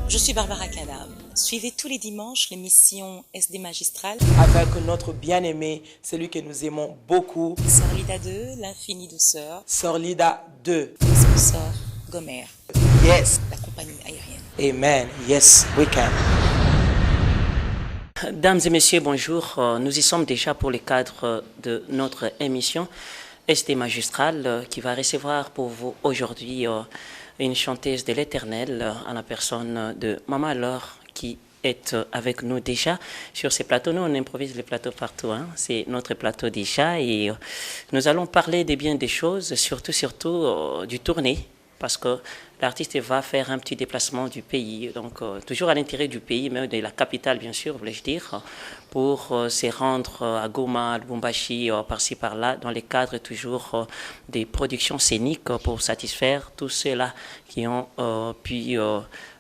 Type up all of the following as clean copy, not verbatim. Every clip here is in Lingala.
Je suis Barbara Canam. Suivez tous les dimanches l'émission SD Magistral avec notre bien-aimé, celui que nous aimons beaucoup, Sœur Lida 2, l'infinie douceur, Sœur Lida 2, le sponsor Gomer, Yes, la compagnie aérienne. Amen, yes, we can. Dames et messieurs, bonjour. Nous y sommes déjà pour le cadre de notre émission SD Magistral qui va recevoir pour vous aujourd'hui une chanteuse de l'Éternel en la personne de Maman Laure qui est avec nous déjà sur ces plateaux. Nous, on improvise les plateaux partout. Hein. C'est notre plateau déjà et nous allons parler de bien des choses, surtout du tournée parce que l'artiste va faire un petit déplacement du pays, donc toujours à l'intérieur du pays, même de la capitale bien sûr, voulais-je dire, pour se rendre à Goma, à Lubumbashi, par-ci par-là, dans le cadre toujours des productions scéniques pour satisfaire tous ceux-là qui ont pu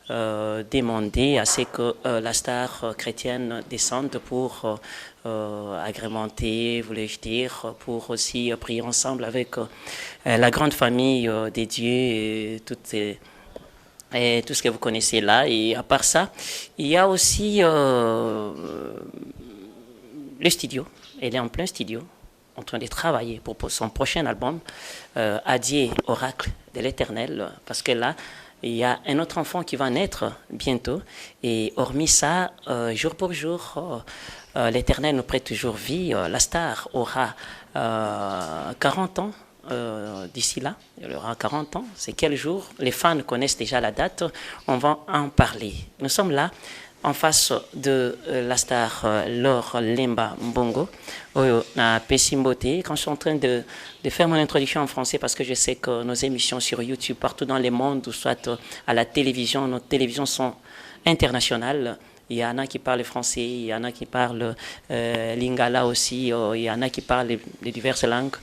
demander à ce que la star chrétienne descende pour agrémenter, voulais-je dire, pour aussi prier ensemble avec la grande famille des dieux et tout ce que vous connaissez là. Et à part ça, il y a aussi le studio. Elle est en plein studio, en train de travailler pour son prochain album, Adieu Oracle de l'Éternel, parce que là, il y a un autre enfant qui va naître bientôt. Et hormis ça, jour pour jour, l'Éternel nous prête toujours vie. La star aura 40 ans d'ici là. Elle aura 40 ans. C'est quel jour? Les fans connaissent déjà la date. On va en parler. Nous sommes là en face de la star Laure Lemba Mbongo. Na Pessimbote. Quand je suis en train de faire mon introduction en français, parce que je sais que nos émissions sur YouTube, partout dans le monde, ou soit à la télévision, nos télévisions sont internationales. Il y en a qui parlent français, il y en a qui parlent lingala aussi, il y en a qui parlent les diverses langues.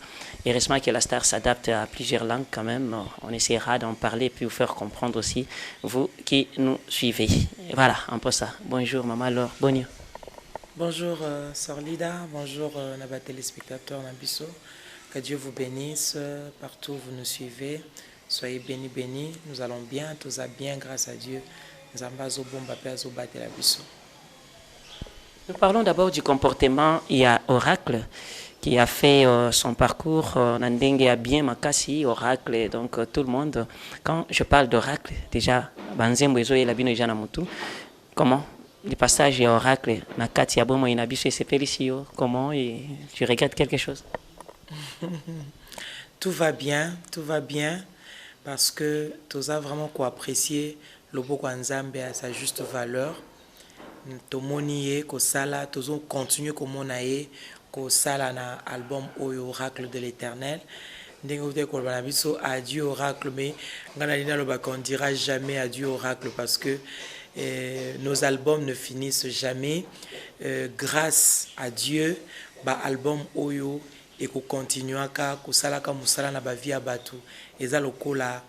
Heureusement que la star s'adapte à plusieurs langues quand même. On essaiera d'en parler et puis vous faire comprendre aussi, vous qui nous suivez. Voilà, un peu ça. Bonjour, Maman Laure. Bonjour. Bonjour, Sœur Lida. Bonjour, nos téléspectateurs Nabiso. Que Dieu vous bénisse partout où vous nous suivez. Soyez bénis, bénis. Nous allons bien, tout va bien, grâce à Dieu. Nous parlons d'abord du comportement. Il y a Oracle qui a fait son parcours Nandenge a bien Makasi, Oracle, et donc tout le monde. Quand je parle d'Oracle, déjà, Banzembo Ezo et Labino Janamutu, comment le passage est Oracle, Nakati Abomo Inabiso et Sepelicio, comment et tu regrettes quelque chose? Tout va bien, parce que tu as vraiment quoi apprécier le Boko Nzambe à sa juste valeur. Tomoni ko sala, tozo continue comme on a ko sala na album Oyo Oracle de l'Éternel. Ndenge ko bana biso adieu Oracle, mais ngana lina lo ba qu'on dira jamais adieu Oracle parce que nos albums ne finissent jamais. Grâce à Dieu, ba album Oyo et ko continuaka ko sala ka musala na ba via batu. Eza lokola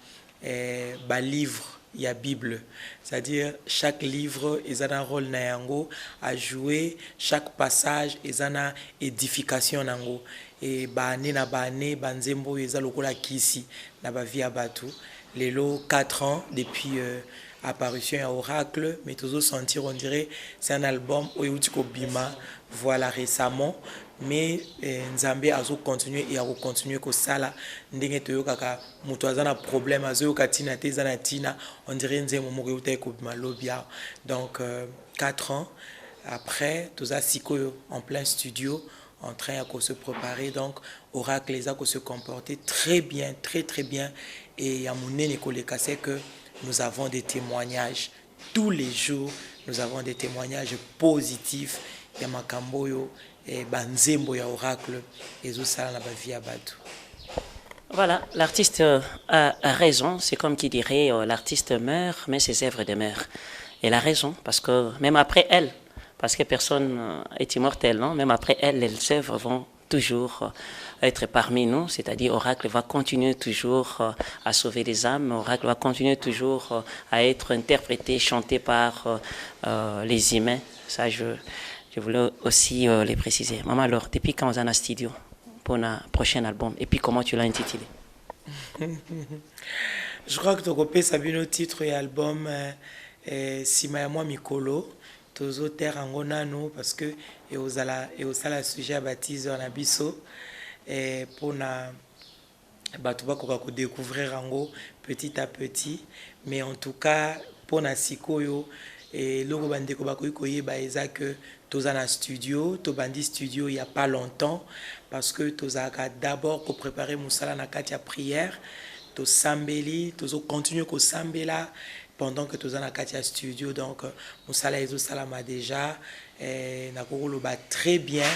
ba livre. Il y a Bible, c'est-à-dire chaque livre il a un rôle nayango à jouer, chaque passage il a une édification nango et bane na bane banzembo il a lokola kisi na ba vie abatu lelo 4 ans depuis apparition à Oracle, mais toujours sentir on dirait c'est un album Oyutiko Bima voilà récemment. Mais Nzambe azo continuer et a continuer ko sala ndenge toyokaka mutu aza na problème azoyoka tina te na tina on dirait nzembo moko uta ko malobia. Donc 4 ans après tous a sikoyo en plein studio en train de se préparer. Donc Oracle les a se comporter très bien et ya munene ko leka c'est que nous avons des témoignages tous les jours, nous avons des témoignages positifs ya makamboyo et banzembo ya Oracle et tout ça la vie à Batu. Voilà, l'artiste a raison, c'est comme qui dirait l'artiste meurt mais ses œuvres demeurent. Elle a raison parce que même après elle, parce que personne est immortel, non? Même après elle, les œuvres vont toujours être parmi nous, c'est-à-dire Oracle va continuer toujours à sauver les âmes, Oracle va continuer toujours à être interprété, chanté par les humains. Ça, je voulais aussi les préciser. Maman, alors, depuis quand vous êtes en studio pour un prochain album? Et puis, comment tu l'as intitulé? Je crois que tu as copié Sabino titre et album nsima ya mwa mikolo tozotere yango nano parce que eosala sujet ya baptise na biso mpona bato bakoka kodécouvrir yango petit à petit, mais en tout cas mpona sikoyo eloko bandeko bakoki koyeba eza que toza na studio, tobandi studio il y a pas longtemps parce que tozalaka d'abord kopréparer mosala na kati ya prière, tosambeli tozocontinue kosambela pendant que toza na kati ya studio, donc mosala ezosalama déjà nakokoloba très bien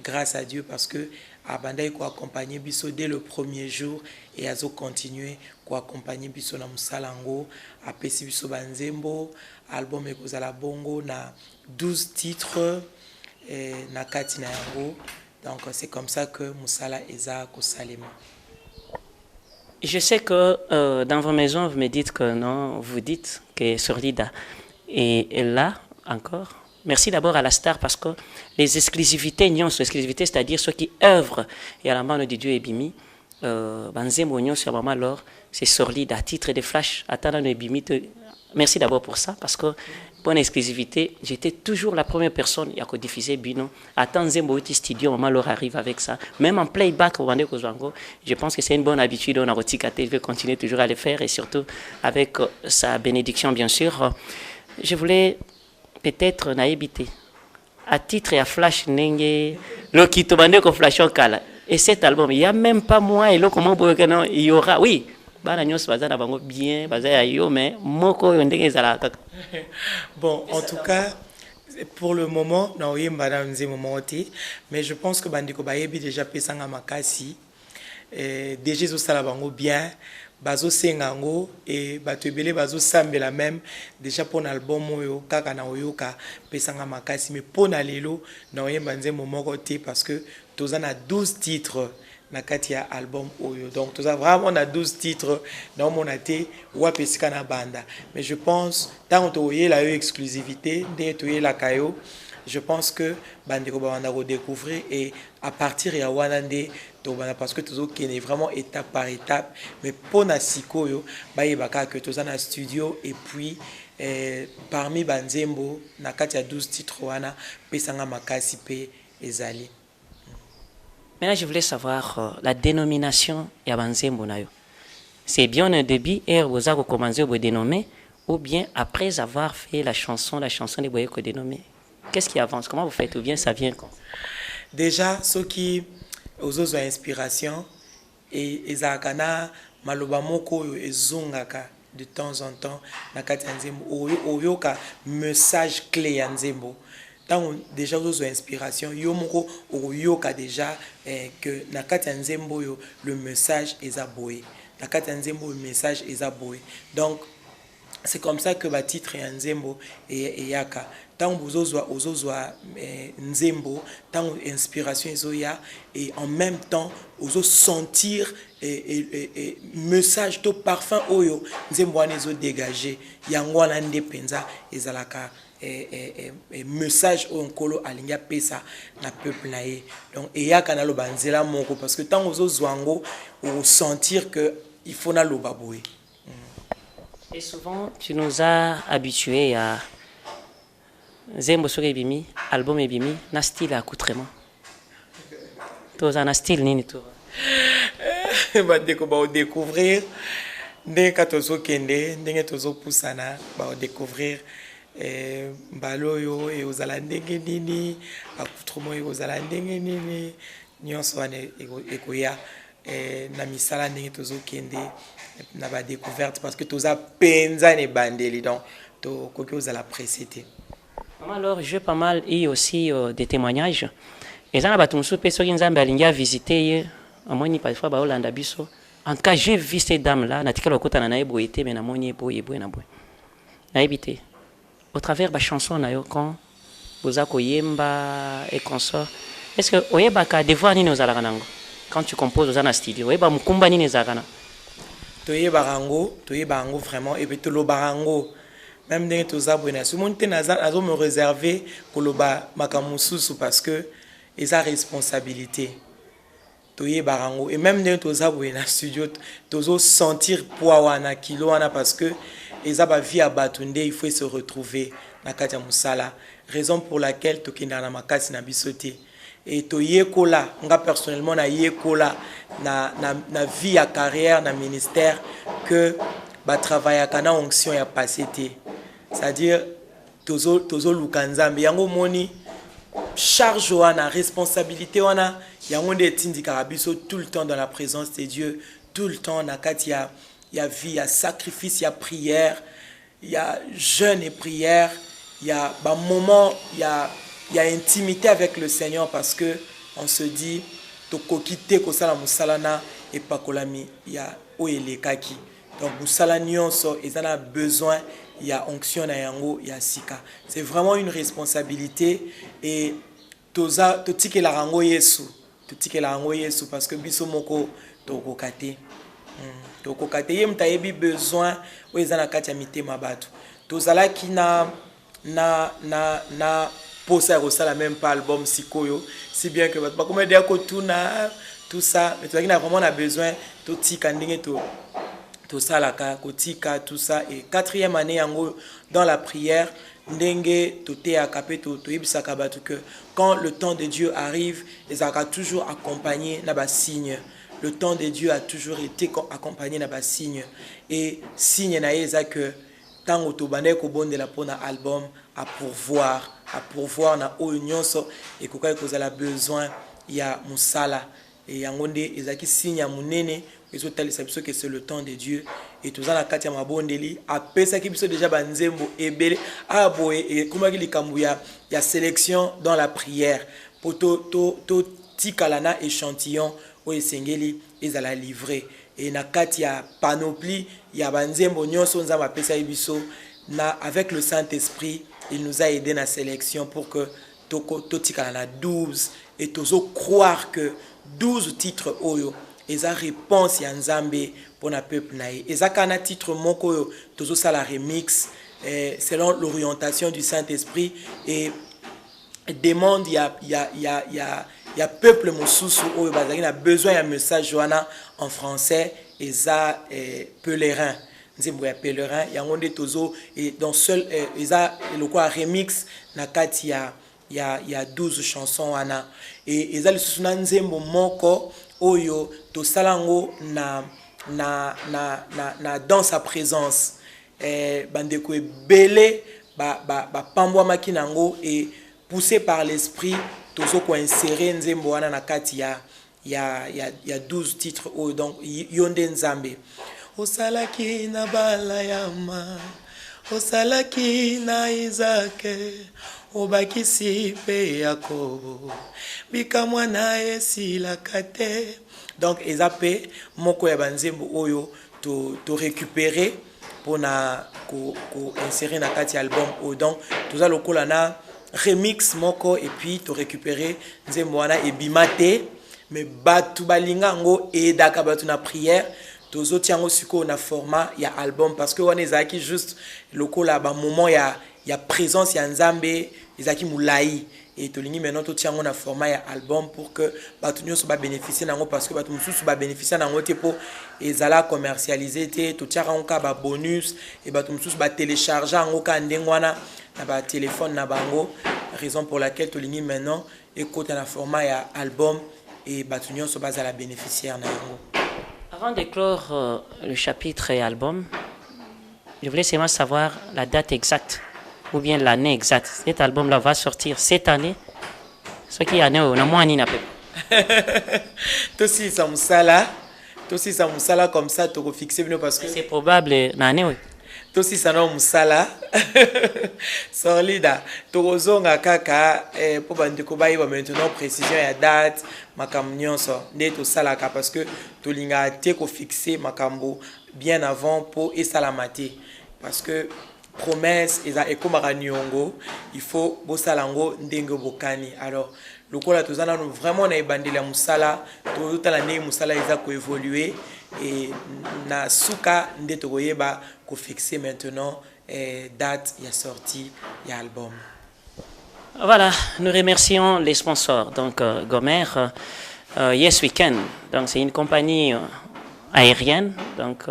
grâce à Dieu parce que abandai ko accompagner biso dès le premier jour et azo continuer ko accompagner biso na musalango apesi biso banzembo album ekozala bongo na 12 titres na kati na yango, donc c'est comme ça que musala eza ko salema. Je sais que dans vos maisons vous me dites que non, vous dites que Sorlida et là encore. Merci d'abord à la star parce que les exclusivités, exclusivités, c'est-à-dire ceux qui œuvrent et à la main de Dieu et Bimi, sur maman alors c'est Sorlida à titre de flash. Merci d'abord pour ça parce que pour l'exclusivité, j'étais toujours la première personne à diffuser Bino. Attends Zembo studio, maman leur arrive avec ça. Même en playback au Rwanda Kozwango, je pense que c'est une bonne habitude. On a reticate, je vais continuer toujours à le faire et surtout avec sa bénédiction bien sûr. Je voulais peut-être naïbité à titre et à flash nenge le qui te bande ko flash kala et cet album il y a même pas moi et le comment il y aura oui bana nyos bazana bango bien bazaya yo mais moko yo ndenge ezala kaka. Bon en tout cas pour le moment na oyemba na nzemo moti, mais je pense que bandiko bayebi déjà pesanga makasi déjà zo sala bango bien bazo sengango et bato ebele bazo sambela même déjà pour l'album oyo kaka na oyoka pesanga makasi, mais pour na lelo na oyemba nzemo moko te parce que toza na 12 titres na kati ya album oyo, donc toza vraiment na 12 titres na omona te wa pesika na banda, mais je pense tant to oyela yo exclusivité de to yela kayo, je pense que bandeko banda redécouvrir et à partir ya wanande parce que tout est vraiment étape par étape, mais pour na sikoyo bayebaka que toza na studio et puis parmi banzembo na kati ya 12 titres wana pesanga makasi pe ezali. Maintenant je voulais savoir la dénomination ya banzembo nayo. C'est bien un début et vous avez commencé à vous dénommer ou bien après avoir fait la chanson de Boyeko dénommée. Qu'est-ce qui avance? Comment vous faites? Ou bien ça vient quand? Déjà ceux qui aux autres inspiration et ezakana maloba moko ezongaka de temps en temps na kati nzembo oyoka message clé ya nzembo tant déjà aux autres inspiration yo moko oyoka déjà que na kati nzembo yo le message ezaboé na kati nzembo le message ezaboé, donc c'est comme ça que ba titre ya nzembo et yaka tant ozozwa nzembo tant inspiration ezoya et en même temps ozo sentir et message to parfum oyo nzembo wana ezo dégager yango wana nde penza ezalaka message oyo nkolo alingi apesa na peuple na ye, donc eyaka na loba nzela moko parce que tant ozozwa ngo o sentir que il faut na loba boye. Et souvent tu nous as habitués à Zembo sur ebimi, album ebimi, na style accoutrement. Toza na style nini to? Ba deko ba découvrir ndenge katozo kende, ndenge tozo pusana ba découvrir mbaloyo et ozala ndenge nini, accoutrement et ozala ndenge nini, nyonso wana ekoya na misala ndenge tozo kende na ba découverte parce que toza penza ne bandeli, donc to koki ozala précité. Alors, j'ai pas mal eu aussi des témoignages. Et ça, on a visité, parfois, en tout cas, j'ai vu ces dames-là, au travers de la chanson, quand vous avez et consort. Est-ce que vous avez des voix quand tu composes dans le studio? Vous avez des voix vraiment, et puis tu barango. Même dans tous abonnés, si mon tenaza me réserver koloba makamususu parce que ils a responsabilité. Toye barango et même dans tous abonnés studio tozo sentir poids wana kilo wana parce que eza ba vie à batunde, il faut se retrouver na kati ya musala, raison pour laquelle tokenda na makasi na bisote. Et to yekola nga personnellement na yekola na vie à carrière na ministère que ba travailler kana onction ya passé te, c'est-à-dire tozo lukanzambe yango moni charge wana responsabilité wana yango nde tindika biso tout le temps dans la présence de Dieu, tout le temps na kati ya vie, il y a sacrifice, il y a prière, il y a jeûne et prière, il y a bah, moment, il y a intimité avec le Seigneur parce que on se dit toko kite ko sala musalana et pas kolami il y a oele kaki. Donc musala nyonso ezana besoin, il y a onction na yango, il y a sika. C'est vraiment une responsabilité et toza totike la rango Yesu, totike la rango Yesu parce que biso moko toko kate. Toko kate yem tayebi besoin o ezana kati ya mitema bato. Tozala ki na posa rosala même pas album sikoyo, si bien que ba comme dire ko tout ça, mais tu as vraiment besoin to tika ndenge to salaka kotika tout ça. Et quatrième année yango dans la prière ndenge to te akapé to yebisaka bato que quand le temps de Dieu arrive, ils aura toujours accompagné na ba signe. Le temps de Dieu a toujours été accompagné na ba signe et signe na eza que tant autobané ko bonde la pona album à pourvoir na o nyonso et kokai kozala besoin ya musala et yangonde ezaki signe ya munene ezotalisa biso que c'est le temps de Dieu et toza na kati ya mabondeli apesa ki biso déjà banzembo ebele aboye et komaki likambu ya sélection dans la prière pour to tikala na échantillon o esengeli ezala livré et na kati ya panoplie ya banzembo nyonso nzamba apesa biso na avec le Saint-Esprit. Il nous a aidé dans la sélection pour que totikala na 12 et tozo croire que 12 titres oyo eza réponse ya nzambe pour na peuple nae eza kana titre moko oyo tozo sala remix selon l'orientation du Saint-Esprit et demande ya peuple mosusu oyo bazaki na besoin ya message wana en français eza pèlerin nzembo ya pèlerin yango nde tozo et dans seul eza le quoi remix na kati ya 12 chansons wana et eza lisusu na nzembo moko oyo tosalango na dans sa présence bandeko ebele ba pambwa makinango et poussé par l'esprit tozo ko insérer nzembo wana na kati ya 12 titres oyo donc yonde nzambe osalaki na balayama osalaki na Isake obakisi pe Yakobo bikamwa na esilaka te. Donc ezape moko ya banzembo oyo to récupérer pour na ko insérer na kati album oyo donc toza lokola na remix moko et puis to récupérer nzembo wana ebimate mais batu balinga ngo edaka batu na prière tozo tiango siko na format ya album parce que wana ezaki juste lokola ba moment ya présence ya nzambe ezaki mulai et tolingi maintenant to tiango na format ya album pour que batu nyonso ba bénéficier nango parce que batu mususu ba bénéficier nango te po ezala commercialiser te to tiara onka ba bonus et batu mususu ba télécharger ngo ka ndengwana na ba téléphone na bango, raison pour laquelle tolingi maintenant écoute na format ya album et batu nyonso bazala bénéficiaire na yango. Avant de clore le chapitre et album, je voulais seulement savoir la date exacte ou bien l'année exacte. Cet album-là va sortir cette année. Ce qui est année, on a moins d'année. Tout si ça musala comme ça, tu peux fixer parce que c'est probable l'année, oui. Tout si ça non musala. Solida. Torozonga kaka pour bandeko ba yiba maintenant précision ya date makambo nyonso nde to salaka parce que to linga te ko fixer makambo bien avant pour esalamate parce que promesse eza ekomaka nyongo il faut bosalango ndenge bokani. Alors lokola tozana vraiment na ebandeli ya musala to tala ne musala eza ko évoluer et na suka nde to koyeba ko fixer maintenant date ya sortie ya album. Voilà, nous remercions les sponsors. Donc Gomer, Yes Weekend, donc c'est une compagnie aérienne. Donc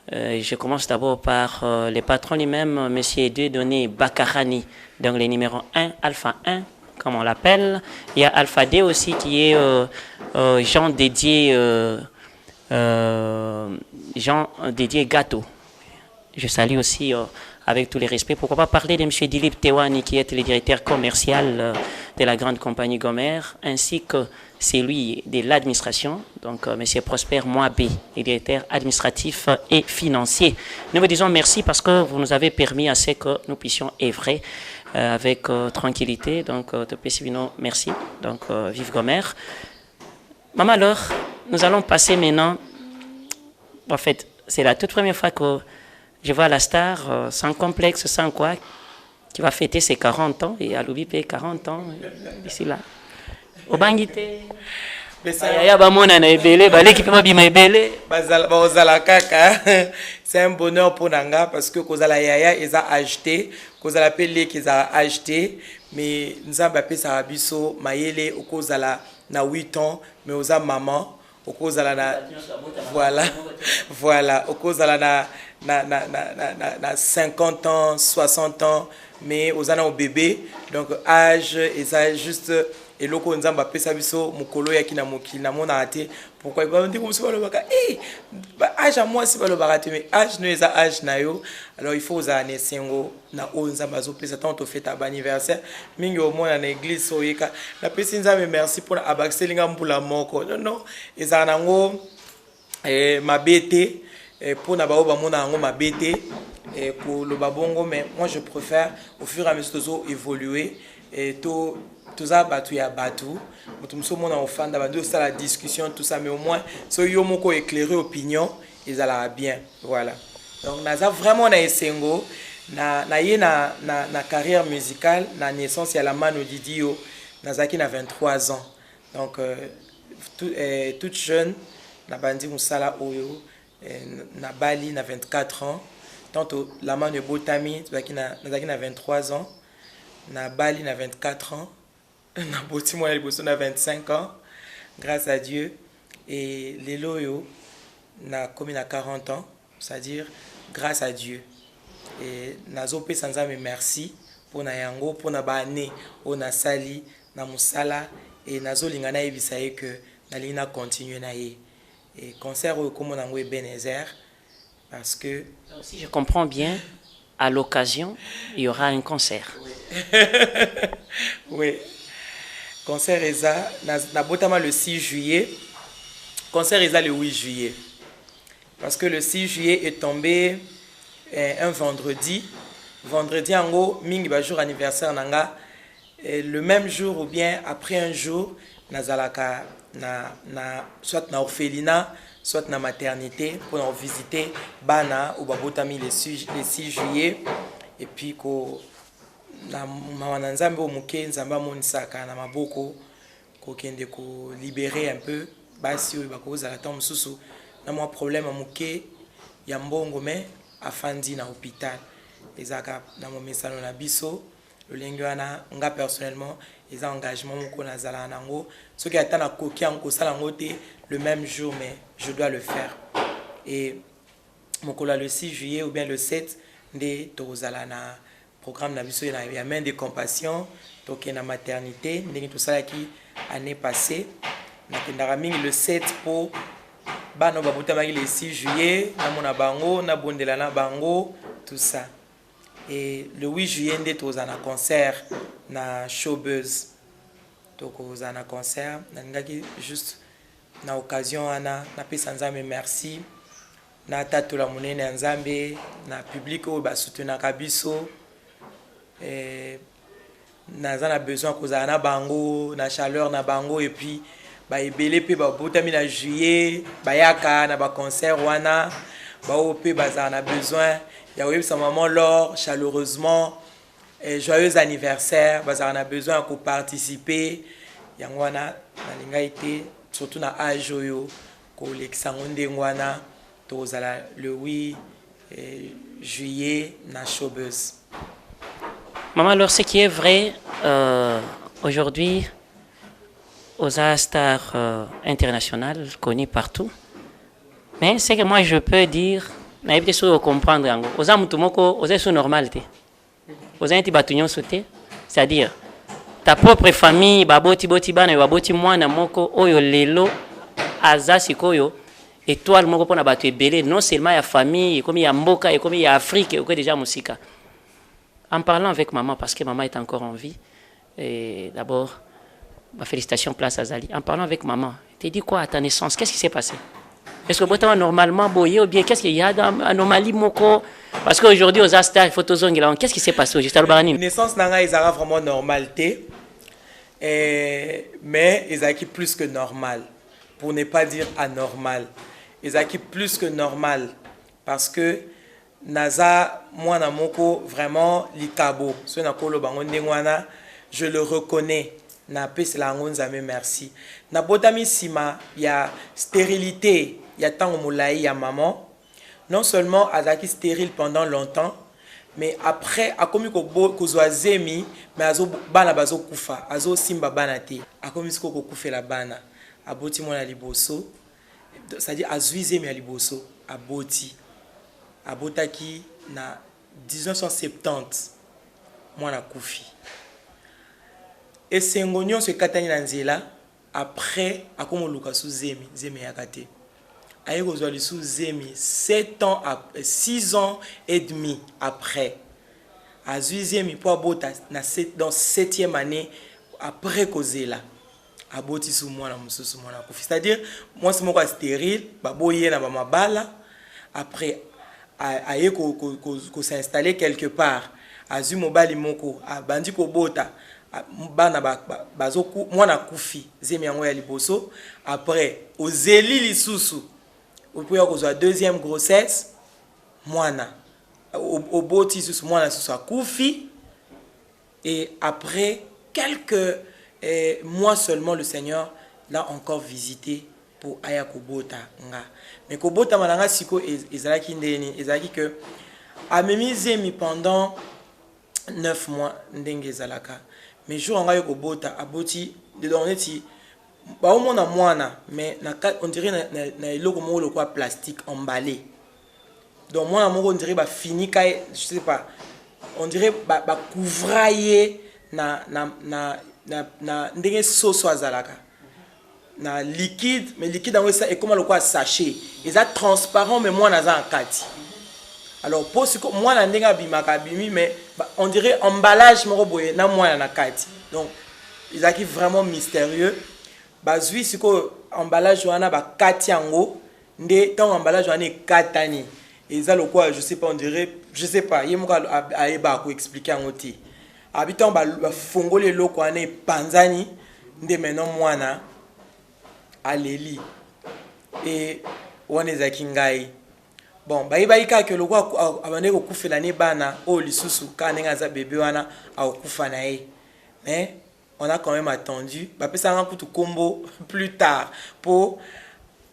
Je commence d'abord par les patrons lui-même, M. Dieudonné Bakarani, donc le numéro 1, Alpha 1, comme on l'appelle. Il y a Alpha D aussi qui est Jean dédié Gâteau. Je salue aussi avec tous les respects. Pourquoi pas parler de M. Dilip Tewani qui est le directeur commercial de la grande compagnie Gomer, ainsi que celui de l'administration, donc M. Prosper Moabé, le directeur administratif et financier. Nous vous disons merci parce que vous nous avez permis à ce que nous puissions œuvrer avec tranquillité. Donc, merci. Donc, vive Gomer. Maman, alors, nous allons passer maintenant. En fait, c'est la toute première fois que je vois la star, sans complexe, sans quoi, qui va fêter ses 40 ans, et à l'Oubipé 40 ans, d'ici là. Au Bangite. C'est un bonheur pour Nanga parce que Kozala Yaya ils a acheté, Kozala Pelé qu'ils a acheté, mais Nzamba Pesa Abiso, Mayele, Kozala na 8 ans, mais Oza maman, Kozala na. Voilà, Kozala na 50 ans, 60 ans, mais Ozana au bébé, donc âge, et ça juste. Et loko nzamba pesa biso mukolo ya kina mokili na mona ate pourquoi ba ndi komsi ba lobaka âge à moi si ba lobaka te mais âge no eza âge na yo alors il faut za ne sengo na o nzamba zo pesa tant to fête ba anniversaire mingi au moins na église soyeka na pesi nzambe merci pour abaxelinga mbula moko non eza nango mabete pour na ba o ba mona ngo mabete ko lo babongo mais moi je préfère au fur et à mesure to évoluer et to tout ça batu ya batu mutum so mona ofanda ba ça la discussion tout ça mais au moins so yo moko éclairer opinion ils allaient bien voilà donc naza vraiment na esengo na carrière musicale na naissance ya la mano Didio nazaki na 23 ans donc toute jeune na bandi musala oyo na Bali na 24 ans tantôt la mano botami nazaki na 23 ans na Bali na 24 ans na boti moi na 25 ans grâce à Dieu et les loyo na comme na 40 ans c'est-à-dire grâce à Dieu et nazo pe sanza me merci pour na yango pour na bane on a sali na musala et nazo lingana ebisa que na lina continuer na ye et concert comme on a ngwe Benezer parce que si je comprends bien à l'occasion il y aura un concert. Oui. Concert Eza, na botama le 6 juillet. Concert Eza le 8 juillet. Parce que le 6 juillet est tombé un vendredi. Vendredi, en gros, mingi ba jour anniversaire nanga. Le même jour ou bien après un jour, nazalaka soit na orphelinat, soit na maternité pour nous visiter bana ou babotami le 6 juillet. Et puis ko na mama nzambe o muke nzamba monisaka na maboko ko kende ko libérer un peu basi o bakoza la tombe susu na moi problème muke ya mbongo mais afandi na hôpital ezaka na mo mesano na biso lolengi wana nga personnellement les engagements moko na zala nango ce qui atana koki en ko sala ngote le même jour mais je dois le faire et mokola le 6 juillet ou bien le 7 de tozala na programme na biso ya main de compassion donc na maternité ndenge tout ça qui année passée na kendara mingi le 7 pour bano babutamaki le 6 juillet na mona bango na bondela na bango tout ça et le 8 juillet ndé tozana concert na Showbuzz donc ozana concert na ngaki juste na occasion ana na pesa nzambe merci na tatola monene nzambe na public o ba soutenaka biso naza na besoin kozala na bango na chaleur na bango et puis ba ebele pe ba botami na juillet bayaka na ba concert wana ba op bazala na besoin ya web sa maman Laure chaleureusement joyeux anniversaire bazala na besoin ko participer yango wana na linga été surtout na âge oyo ko leksango ndengwana tozala le 8 juillet na Showbuzz. Maman, alors ce qui est vrai aujourd'hui aux stars internationales connues partout, mais ce que moi je peux dire, na yebite so comprendre yango oza mutu moko oza so normalité oza nti batunyo sauté c'est-à-dire ta propre famille baboti boti bana baboti mwana moko oyo lelo aza sikoyo étoile moko pona bato ebele non seulement ya famille comme ya mboka et comme ya Afrique et déjà musika. En parlant avec maman parce que maman est encore en vie et d'abord ma félicitation place à Zali. En parlant avec maman, tu dit quoi à ta naissance? Qu'est-ce qui s'est passé? Est-ce que normalement boyé ou bien qu'est-ce qu'il y a dans anomalie moko? Parce qu'aujourd'hui aux Astar il faut qu'est-ce qui s'est passé aujourd'hui? Naissance nanga ils ont vraiment normalité. Mais ils ont plus que normal, pour ne pas dire anormal. Ils ont plus que normal parce que naza mwana moko vraiment likabo. Ce na kolo bango ndengwana, je le reconnais. Na pesi la ngonzame merci. Na botami sima ya stérilité, ya tango moulaï ya maman. Non seulement azaki stérile pendant longtemps, mais après akomi ko zemi mais azo bana bazo kufa azo simba bana te akomi siko ko kufela bana aboti mona liboso c'est-à-dire azuize mi liboso abotaki na 1970 mwana kufi et sengonyo se katani na nzela après akomo luka sous zemi yakate aye kozwali sous zemi 6 ans et demi après à zemi pour abota dans 7e année après kozela aboti sous mwana mususu mwana kufi c'est-à-dire moi c'est moko stérile baboye na mabala après aye ko s'installer quelque part azu mobali moko abandi ko bota bana bazoku mwana kufi zemi yango ya liboso après ozeli lisusu opoya kozwa deuxième grossesse mwana oboti susu mwana susu akufi et après quelques mois seulement le Seigneur l'a encore visité pour aya kobota nga mais kobota malanga siko ezalaki ndeni ezalaki que amemi zemi pendant 9 mois ndenge ezalaka mais jour nga kobota aboti de doneti ba au mona mwana mais on dirait na eloko moko le quoi plastique emballé donc mwana moko on dirait ba fini kai je sais pas on dirait ba couvrailler na ndenge soso azalaka na liquide mais liquide en ça et comme le quoi sachet ils a transparent mais moi naza en kati alors pour ce que moi na ndenge bimaka bimi mais on dirait emballage moko boye na moi na kati donc ils a qui vraiment mystérieux bazui siko emballage wana ba kati yango nde tant emballage wana katani et ça le quoi je sais pas on dirait je sais pas yemo aeba ko expliquer en oti habitant ba fongole loko wana panzani nde maintenant mwana aleli et wana ezaki ngai bon bayibayika ke loko abande ko kufela ne bana o lisusu ka nenga za bébé wana akufa na ye mais on a quand même attendu ba pesa nga kutu kombo plus tard pour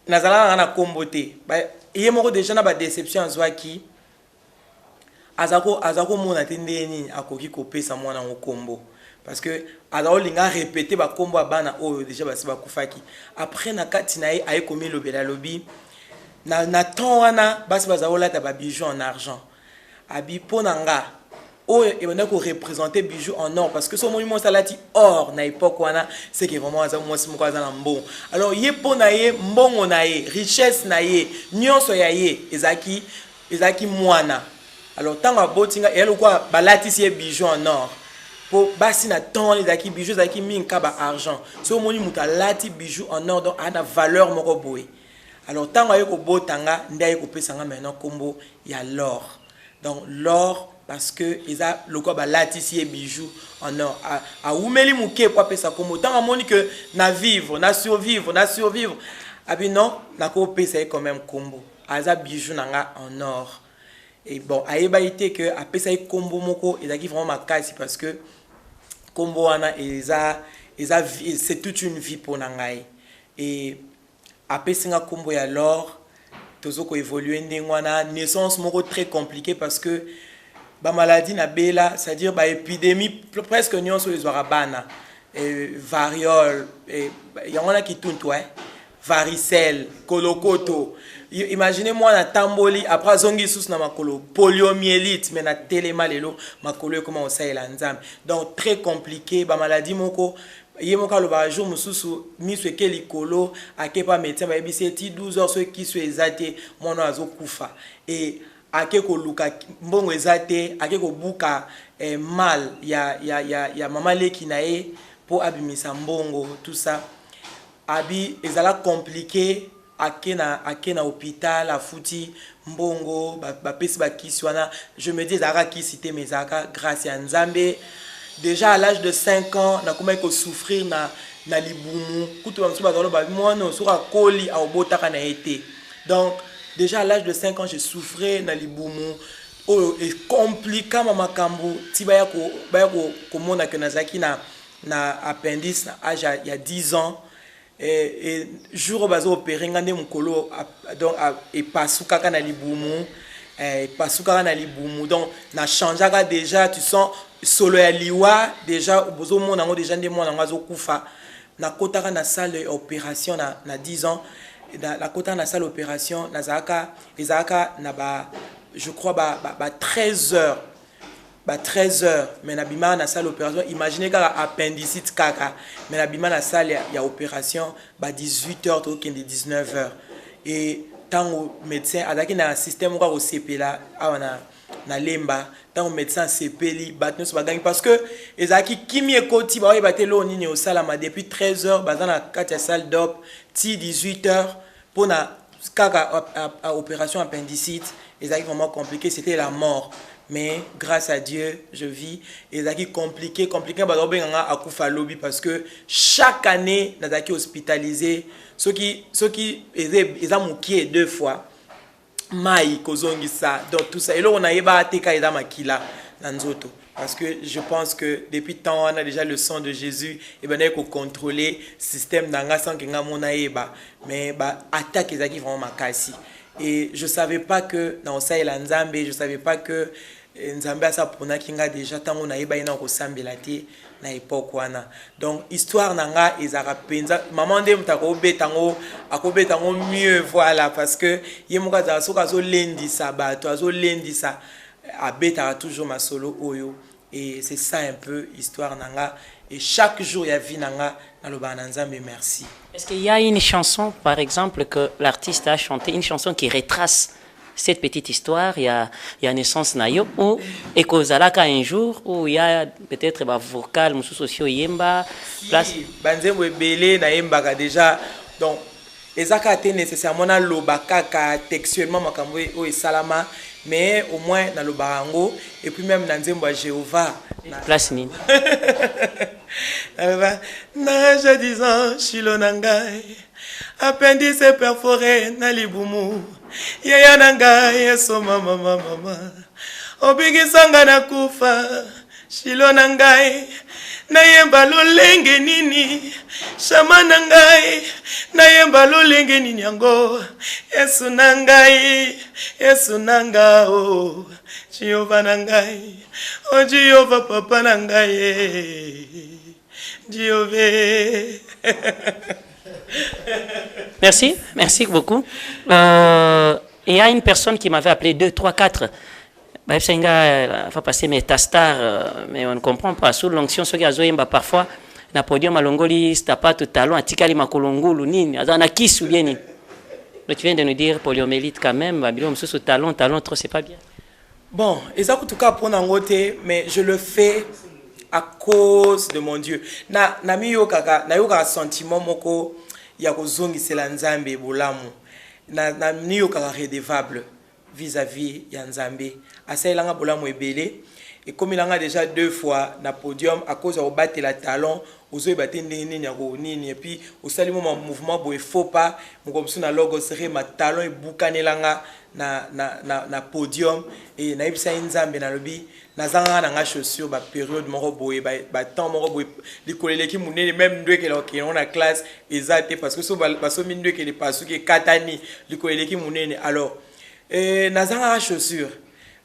nazala na kombo te ba yemoko déjà na ba déception zwaki azako mona tendeni akoki kopesa mwana ngo kombo parce que azao linga répéter ba kombo bana o déjà basi ba kufaki après na kati na ye aye komi lobela lobi na temps wana basi bazao lata ba bijoux en argent abi ponanga o et on a ko représenter bijoux en or parce que ce monument salati or na époque wana c'est que vraiment azao moi simoko azana mbon alors ye pona ye mbongo na ye richesse na ye nyonso ya ye ezaki mwana alors tant à botinga et le quoi balati si bijoux en or pour basi na temps les aki bijoux zaki minka ba argent so moni muta lati bijoux en or donc a na valeur moko boy alors tant à ko botanga ndai ko pesanga maintenant kombo ya l'or donc l'or parce que ils a le quoi balati si bijoux en or a umeli muke pour pesa kombo tant à moni que na vivre na survivre abi non na ko pesa quand même kombo aza bijoux nanga en or. Et bon, aïeba été que après ça il combo moko et qui vraiment ma casse parce que combo ana c'est toute une vie pour nangai et après singa combo ya l'or tozo ko évoluer ndengwana naissance moko très compliqué parce que ba maladie na bela c'est-à-dire ba épidémie presque nyonso ezwara bana et variole et yangona ki tuntu varicelle kolokoto imaginez moi na tamboli après zongi sous na makolo poliomyélite mais na telema lelo makolo comment on sait la nzambe donc très compliqué ba maladie moko yemoka lo ba jour mususu miso ke likolo akepa médecin ba ebiseti 12 heures ceux qui sont exaté mono azokufa et ake ko luka mbongo ezate ake ko buka mal ya mama leki na e pour abimisa mbongo tout ça abi ezala compliqué ake na hôpital afuti mbongo ba pesi ba kiswana je me dis zaka kisité mais zaka grâce à Nzambe déjà à l'âge de 5 ans na comment ko souffrir na libumu kutu ba msuba zalo ba mwana soka koli a obotaka na été donc déjà à l'âge de 5 ans je souffrais na libumu oh et compliqué mama kambu tibaya ko komona que nazaki na appendice na âge il y a 10 ans et jour bazo opérer ngande mukolo donc et pasuka kana libumu pasuka na libumu donc na changeaka déjà tu sens solo ya liwa déjà bozo mona ngo déjà ndé mona ngazo kufa na kotaka na salle d'opération na 10 ans la kotaka na salle d'opération na zaka na ba je crois ba 13 heures ba 13 heures mais na bima na salle d'opération imaginez kaka appendicite kaka mais na bima na salle ya opération ba 18 heures to kende 19 heures et tango médecin adaki na système ko sepela awana na lemba tango médecin sepeli batno so bagangi parce que ezaki kimi ekoti ba batelo nini au salama depuis 13 heures bazana kati ya salle d'op ti 18 heures pour na kaka opération appendicite ezaki vraiment compliqué c'était la mort. Mais grâce à Dieu, je vis. Et c'est compliqué, parce que chaque année, nous sommes hospitalisés. Ceux qui sont mouqués 2 fois, maï, kozongi ça, donc tout ça. Et là, on a été makila nanzoto. Parce que je pense que depuis tant on a déjà le sang de Jésus et ben on contrôler système d'anga sans que ngamona eba. Mais bah attaque ezaki vraiment makasi. Et je savais pas que dans ça il Nzambe, je savais pas que Nzambe ça pona kinga déjà tant on a eba ina ko sambela te na époque wana. Donc histoire nanga ezara penza maman ndem tako betango akobetango mieux voilà parce que yemoka za soka zo lendi sabato azo lendi sa abeta toujours ma solo oyo et c'est ça un peu histoire nanga et chaque jour il y a vie nanga na lo ba Nzambe merci. Est-ce qu'il y a une chanson, par exemple, que l'artiste a chanté, une chanson qui retrace cette petite histoire, il y a naissance nayo, ou ekozalaka un jour, où il y a peut-être un vocal, musu socio yemba, place. Banzembo ebele na yemba déjà, donc ezaka été nécessairement na lobaka textuellement makambo o salama, mais au moins na lobarango et puis même na nzembo Jéhovah. Place nini. Nage disant Shilo nangai appendice perforé na libumu yaya nangai yeso mama obigisanga na kufa Shilo nangai nayemba lolenge nini shama nangai nayemba lolenge nini yango yesu nanga o Jehovah nangai o Jehovah papa nangai Jehovah. Merci beaucoup. Il y a une personne qui m'avait appelé 2, 3, 4. Il va passer mes tastar, mais on ne comprend pas. Sous l'onction, ce qui a joué parfois, na podium alongoli, stapato talon, atikali makolongulu, nini, azana kiss ou bien nini. Tu viens de nous dire poliomélite quand même, babilom sous talon, trop, c'est pas bien. Bon, ça en tout cas pour n'angote, mais je le fais à cause de mon Dieu. Na miyo kaka sentiment moko ya kozongi sela Nzambe bolamu. Na miyo kaka redevable vis-à-vis ya Nzambe. Asa ilanga bolamu ebele. Et comme il a déjà 2 fois na podium à cause de battre la talon, aux yeux battre nini et puis au salut mon mouvement il faut pas mon comme ça na logo serait ma talon et boucané langa na podium et na ibisa Nzambe na lobi na zanga na chaussure ba période moko boye ba temps moko boye likolele ki munene même ndwe ke on a classe exact parce que so ba so mindwe ke les pasu ke katani likolele ki munene alors na zanga chaussure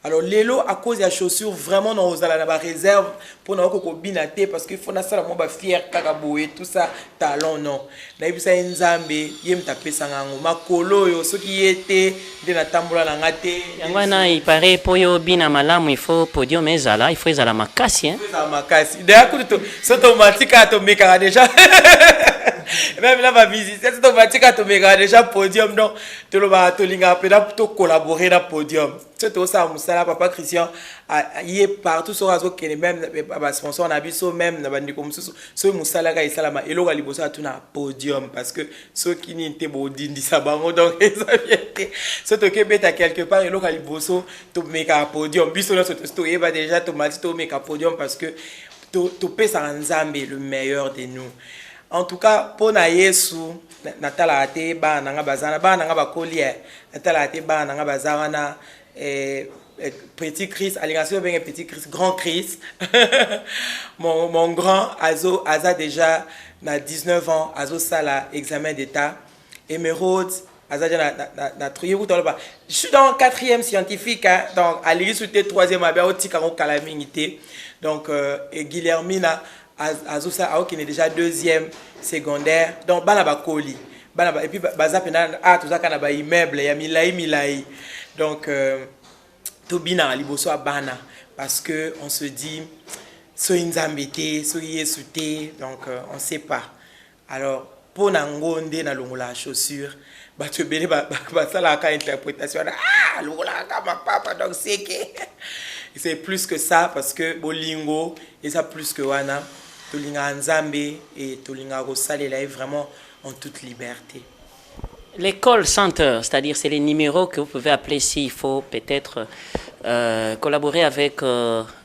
Alors lelo à cause de la chaussure vraiment dans aux ala réserve pour na ko binaté parce qu'il faut na sala mo ba fier kaka boye tout ça talent non na ibisa nzambe yem tapé sangango makolo yo soki yete de na tambola na ngate yangwana il paraît pour yo bina malamu il faut podium ezala il faut ezala makasi hein ezala makasi de akuto so automatique atomeka déjà même là ma visite c'est automatique atomeka déjà podium donc to lo ba to linga pena pour collaborer na podium c'est tout ça musala papa Christian y est partout sur réseau que même ba sponsor na biso même na bandi comme so musala ka isalama eloka liboso atuna podium parce que ceux qui ni te bodindi sa bango donc ça vient so to ke beta quelque part eloka liboso to meka podium biso na to yeba déjà to mati to meka podium parce que to pesa nzambe le meilleur de nous. En tout cas, pour na Yesu, natala ate ba nanga bazana ba nanga ba collier, natala ate ba nanga bazana petit Christ, alliance bien petit Christ, grand Christ. mon grand Aza déjà na 19 ans, Azo sala examen d'état, émeraude, Aza déjà na trié ou dans je suis dans 4e scientifique hein, donc à l'église c'était 3e abia au tikaro calamité. Donc Guillermina Azusa qui est déjà 2e secondaire donc bana ba koli bana et puis baza pena tout ça kana ba immeuble ya milai donc tobina liboso bana parce que on se dit so inzambete so yesuté donc on sait pas alors pour nangonde na longola chaussure ba te belé ba sala ka interprétation longola ka ma papa donc c'est que c'est plus que ça parce que bolingo et ça plus que wana tolinga nzambe et tolinga rosalela vraiment en toute liberté. L'école center, c'est-à-dire c'est les numéros que vous pouvez appeler s'il faut peut-être collaborer avec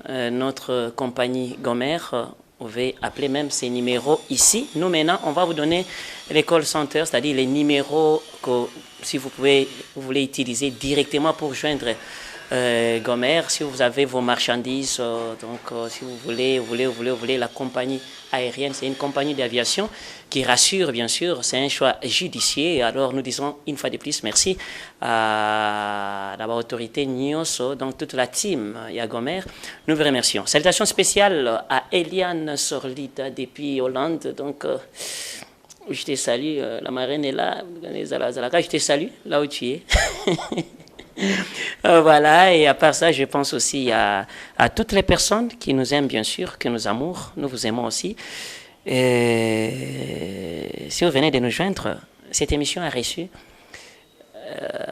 notre compagnie Gomer. Vous pouvez appeler même ces numéros ici. Nous maintenant, on va vous donner l'école center, c'est-à-dire les numéros que si vous voulez utiliser directement pour joindre Gomer, si vous avez vos marchandises, si vous voulez la compagnie aérienne, c'est une compagnie d'aviation qui rassure bien sûr, c'est un choix judicieux. Alors nous disons une fois de plus merci à l'autorité Nioso, donc toute la team Gomer, nous vous remercions. Salutations spéciales à Eliane Sorlita depuis Hollande, donc je te salue, la marraine est là, je te salue là où tu es. Voilà, et à part ça, je pense aussi à toutes les personnes qui nous aiment, bien sûr, qui nous amourent, nous vous aimons aussi. Et si vous venez de nous joindre, cette émission a reçu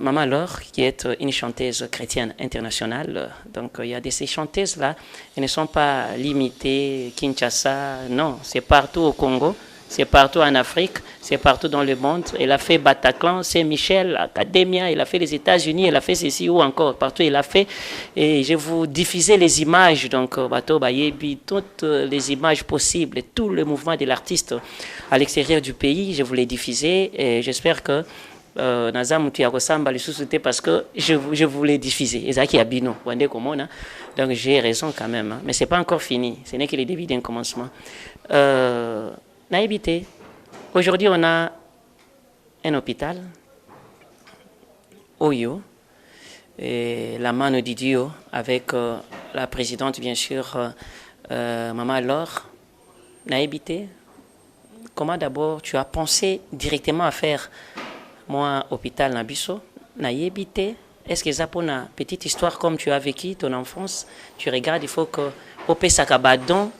Maman Laure, qui est une chanteuse chrétienne internationale. Donc, il y a de ces chanteuses-là, elles ne sont pas limitées, Kinshasa, non, c'est partout au Congo. C'est partout en Afrique, c'est partout dans le monde. Elle a fait Bataclan, Saint-Michel, Academia, elle a fait les États-Unis, elle a fait ceci ou encore, partout elle a fait. Et je vous diffusais les images, donc Bato Bayebi, toutes les images possibles, tout le mouvement de l'artiste à l'extérieur du pays, je vous les diffusais et j'espère que Nazam Tiakosamba le sous-souté parce que je voulais diffuser. Ezaki Abino, donc j'ai raison quand même, hein. Mais ce n'est pas encore fini, ce n'est que le début d'un commencement. Naïbité. Aujourd'hui, on a un hôpital, Oyo, et la mano Didio, avec la présidente, bien sûr, Maman Laure. Naïbité, comment d'abord tu as pensé directement à faire moi hôpital Nabiso? Naïbité, est-ce que ça pour une petite histoire comme tu as vécu ton enfance? Tu regardes, il faut que Opé Sakabadon,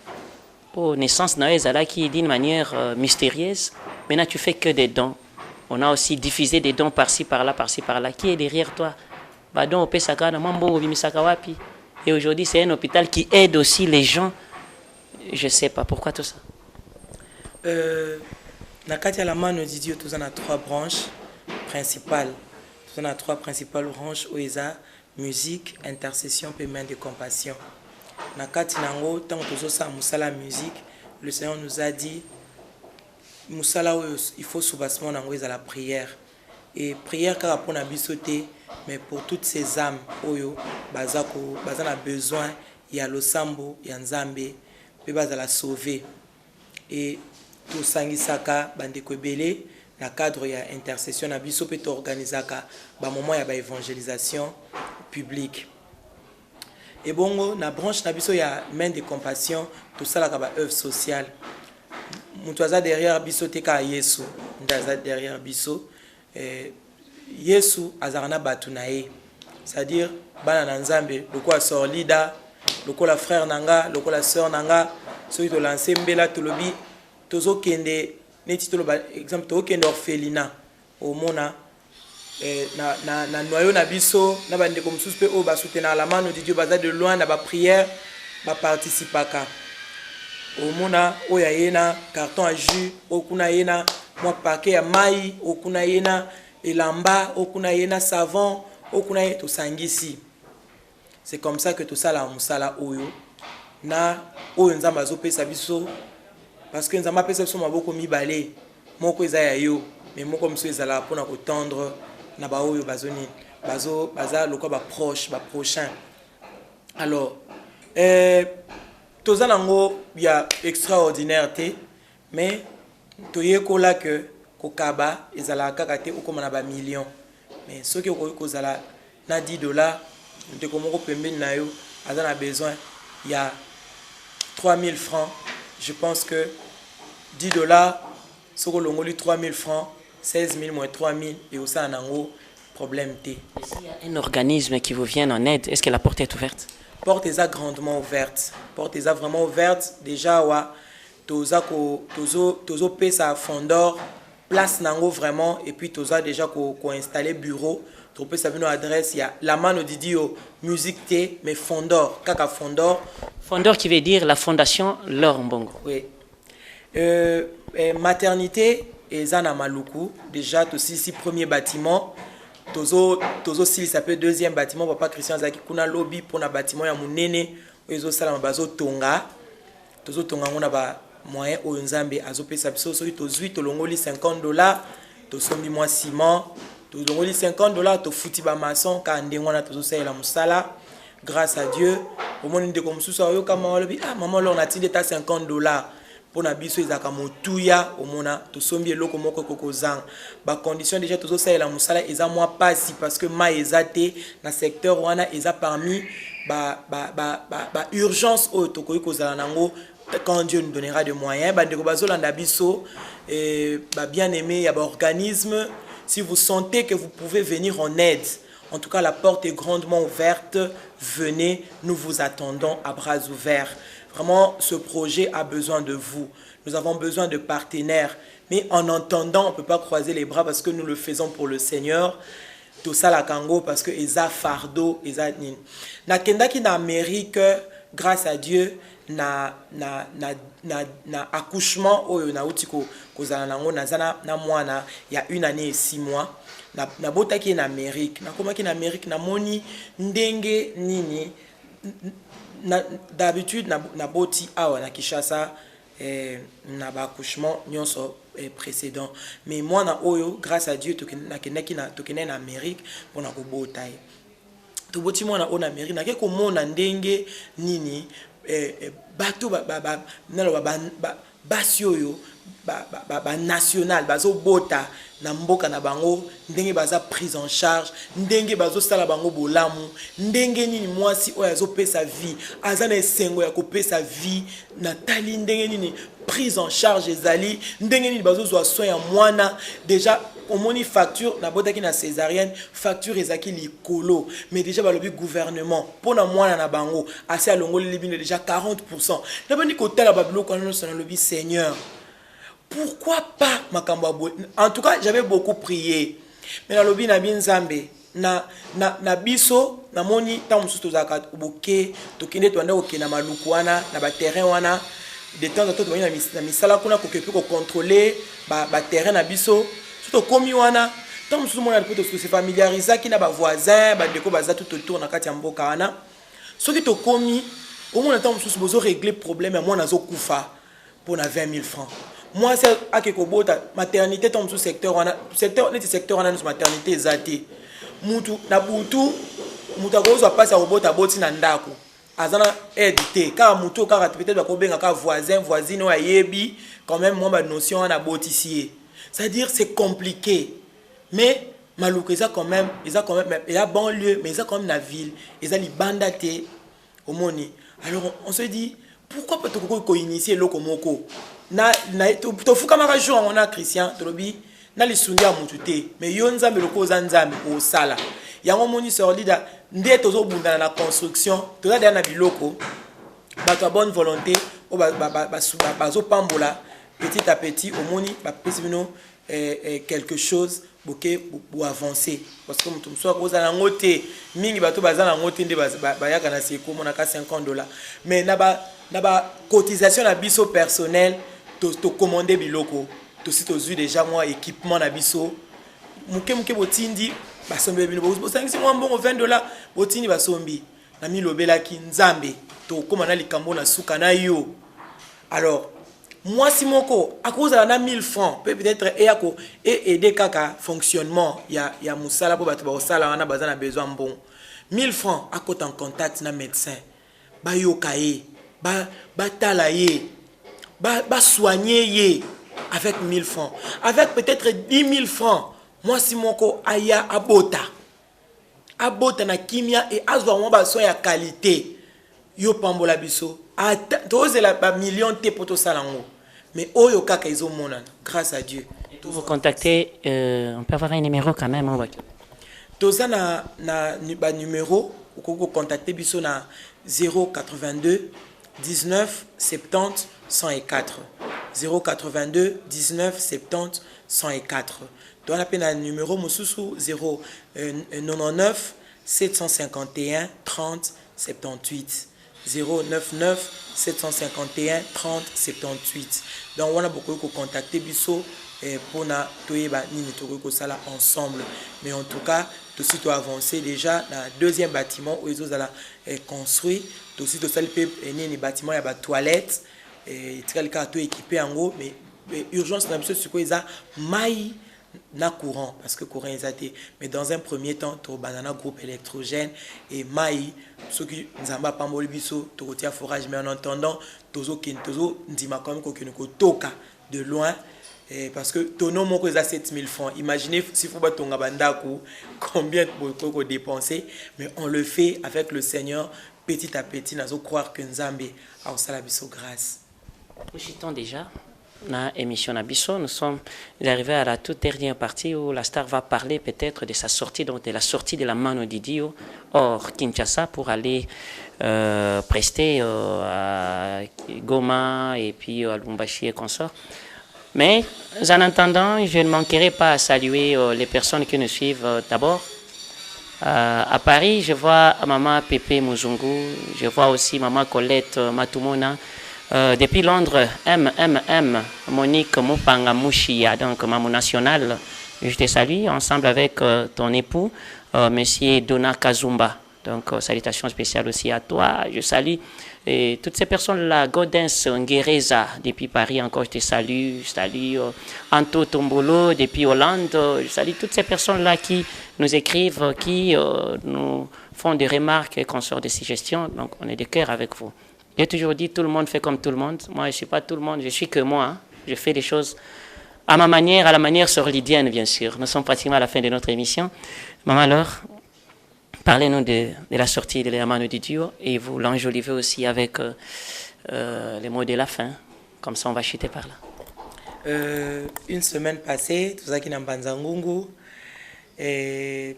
pour naissance Naëzala qui est d'une manière mystérieuse. Maintenant, tu fais que des dons. On a aussi diffusé des dons par-ci, par-là, par-ci, par-là. Qui est derrière toi? Badon au Pesaka, Mambo, Bimisakawapi. Et aujourd'hui, c'est un hôpital qui aide aussi les gens. Je ne sais pas. Pourquoi tout ça? Nakatia la mano Didio, tout ça a 3 branches principales. Tout ça a 3 principales branches. Oeza, musique, intercession, paiement de compassion. Nakati nango tant que ça musala musique le Seigneur nous a dit musala il faut soubassement nango à la prière et prière car pour na bisoté mais pour toutes ces âmes oyo bazako bazana besoin il y a le sambo il y a nzambe pe bazala sauver et tout sangisaka bandeko belé na cadre ya intercession na biso pe to organisaka ba moment ya ba évangélisation publique. et bongo na branche na biso ya main de compassion tout ça la kaba œuvre sociale mutuaza derrière biso teka Yesu ndaza derrière biso Yesu azarana batu na ye c'est-à-dire bana na nzambe lokola sœur Lida lokola frère nanga lokola sœur nanga soki to lancer mbela tolobi tozo kende neti toloba exemple to kende orphelinat au mona na noyau na biso na bande comme sous pe o ba soutenir la mano de Dieu baza de loin na ba prière ba participaka au mona o ya yena carton à jus o kuna yena moi paquet ya mai o kuna yena elamba o kuna yena savon o kuna to sangisi. C'est comme ça que tout ça la musala oyo na oyo nzamba azopesa biso parce que nzamba pesa biso maboko mibale moko eza ya yo mais moko mso ezala pona ko tendre na ba oyo bazoni baza lokwa ba proche ba prochain. Alors toza nango ya extraordinaire te mais toyekola que kokaba ezala kaka te okoma na ba millions mais soki okozala na $10 de komoko pembeni na yo aza na besoin il y a 3000 francs. Je pense que $10 soko longoli 3000 francs 16 000 moins 3000 et aussi en ango problème T. S'il y a un organisme qui vous vient en aide, est-ce que la porte est ouverte? Porte est grandement ouverte. Porte est vraiment ouverte. Déjà wa tozo pesa fondor place nango vraiment et puis toza déjà ko installer bureau. Tu peux savoir nos adresses, il y a la mano Didio musique T mais fondor kaka fondor. Fondor qui veut dire la fondation Laure Mbongo. Oui. Maternité et Zana Maluku déjà aussi si premier bâtiment tozo si ça peut deuxième bâtiment papa Christian Zaki kuna lobby pour na bâtiment ya munene ozo sala bazo tonga ngona ba moyen o nzambe azopesa biso so tozui tolongoli $50 to sombi moi ciment tolongoli $50 to futi ba maçon ka ndengwana tozo sala musala grâce à Dieu au monde de comme ça yo kama lobi ah maman là on a tiré ta $50 pour na biso ezaka motuya au mona to sombi eloko moko kokozang ba condition déjà tozo sala musala eza moi pasi parce que ma ezate na secteur wana eza parmi ba urgence o to koyi kozala nango quand Dieu nous donnera des moyens ba de bazolanda biso ba bien aimé ya ba organisme si vous sentez que vous pouvez venir en aide. En tout cas, la porte est grandement ouverte. Venez, nous vous attendons à bras ouverts. Vraiment, ce projet a besoin de vous. Nous avons besoin de partenaires. Mais en entendant, on ne peut pas croiser les bras parce que nous le faisons pour le Seigneur. Tout ça, la Congo, parce que Eza fardeau, Eza nin. Na kenda ki na Amérique, grâce à Dieu, na accouchement, oyo na utiko kozala nango nazana na mwana il y a 1 année et 6 mois. Na bota ki na Amérique. Na koma ki na Amérique na moni ndenge nini d'habitude na boti awa na Kinshasa na ba accouchement nyonso précédent mais moi na oyo grâce à Dieu tokene na Amérique pona ko botai to boti moi na ona Amérique na ke ko mona ndenge nini bato basioyo ba national bazo bota na mboka na bango ndenge baza prise en charge ndenge bazo sala bango bolamu ndenge nini mwasi oyo azopesa vie azana esengo ya kopesa vie na tali ndenge nini prise en charge ezali ndenge nini bazo zwa soin ya mwana déjà omoni facture na botaki na césarienne facture ezaki likolo mais déjà balobi gouvernement pona mwana na bango assez alongoli libino déjà 40% na bandi kotala babilo kwa nso na lobi Seigneur pourquoi pas makambo. En tout cas j'avais beaucoup prié mais na lobi na binzambe na biso na moni ta mususu tozaka boke tokende to anda okena maluku wana na ba terrain wana de temps en temps na misala kuna ko kepi ko contrôler ba terrain na biso tout komi wana ta mususu mona peut se familiariser ki na ba voisins ba ndeko baza tout autour na kati ya mboka wana soki to komi au moins ta mususu bozo régler problème ya mwana zo kufa pour na 20 000 francs. Moi c'est akekobota maternité ta mususu secteur wana nous maternité ezate mutu na butu mutu akozo passa robota boti na ndako azana aide te car mutu car peut-être bakobenga ka voisine o ayebi quand même moi ba notion na botissier c'est-à-dire c'est compliqué mais maluku eza quand même il y a bon lieu mais eza quand même na ville eza libanda te Omoni. Alors on se dit, pourquoi pas te initier le komoko? To fuka maka jour on a Christian, Tolobi, na li sundi a mutute, mais yonza me loko zanzame au sala. Yango moni solida, nde tozo bunda na construction, toza na biloko, bato a bonne volonté, o bazo pambola, petit à petit, au moni, quelque chose pour avancer parce que mutum soit cause na ngote mingi bato bazana ngote nde bayaka na seko monaka $50 mais na ba cotisation na biso personnel to commander biloko to si to zu déjà moi équipement na biso muke botindi basombe bino bosangisi moi mbongo $20 botindi basombi na milobelaki nzambe to komana likambo na suka na yo. Alors moi si moko à cause de 1000 francs peut-être et aider kaka fonctionnement ya musala pour bato ba sala wana bazana besoin bon 1000 francs à côté en contact na médecin ba yokaye ba talaye ba soigner ye avec 1000 francs avec peut-être 10 000 francs moi si moko aya abota na kimia et azwa mo ba soin ya qualité yo pambola biso toze la ba million te poto salango. Mais oyo kaka izo monana grâce à Dieu. Pour vous contacter, on peut avoir un numéro quand même. Toza na numéro, vous pouvez contacter biso na 082 19 70 104. 082 19 70 104. Donc on appelle un numéro mususu 099 751 30 78. 099 751 30 78. Donc on a beaucoup de contacter biso pour na toyeba nini toko sala ensemble. Mais en tout cas, tout de suite avancer déjà dans le deuxième bâtiment où ils ont construit. Tout de suite sali pe nini bâtiment ya ba toilette et tika ka to équipé en gros mais urgence na biso siko eza mai na courant parce que courant est athée mais dans un premier temps to banana groupe électrogène et mai ceux qui nzamba pamboli biso to kotia forage mais en entendant tozo ndima comme ko toka de loin parce que tono moko eza 7000 francs imaginez si faut batonga bandako combien ko dépenser mais on le fait avec le Seigneur petit à petit nazo croire que nzambe a osala biso grâce. Nous déjà na émission Nabiso, nous sommes arrivés à la toute dernière partie où la star va parler peut-être de sa sortie, donc de la sortie de la Mano Didio hors Kinshasa pour aller prester à Goma et puis à Lubumbashi et consorts. Mais en attendant, je ne manquerai pas à saluer les personnes qui nous suivent d'abord. À Paris, je vois maman Pépé Muzungu, je vois aussi maman Colette Matumona. Depuis Londres, Monique Mupanga Mouchia, donc maman nationale, je te salue ensemble avec ton époux, monsieur Dona Kazumba. Donc salutations spéciales aussi à toi. Je salue toutes ces personnes-là, Godens Ngereza depuis Paris, encore je te salue. Je salue Anto Tombolo depuis Hollande. Je salue toutes ces personnes-là qui nous écrivent, qui nous font des remarques et qu'on sort des suggestions. Donc on est de cœur avec vous. J'ai toujours dit, tout le monde fait comme tout le monde. Moi, je ne suis pas tout le monde, je suis que moi. Hein. Je fais des choses à ma manière, à la manière sorlidienne, bien sûr. Nous sommes pratiquement à la fin de notre émission. Maman, alors, parlez-nous de la sortie de la Mano Didio et vous l'enjolivez aussi avec les mots de la fin. Comme ça, on va chuter par là. Une semaine passée, tout ça qui n'a pas Nzangungu. Et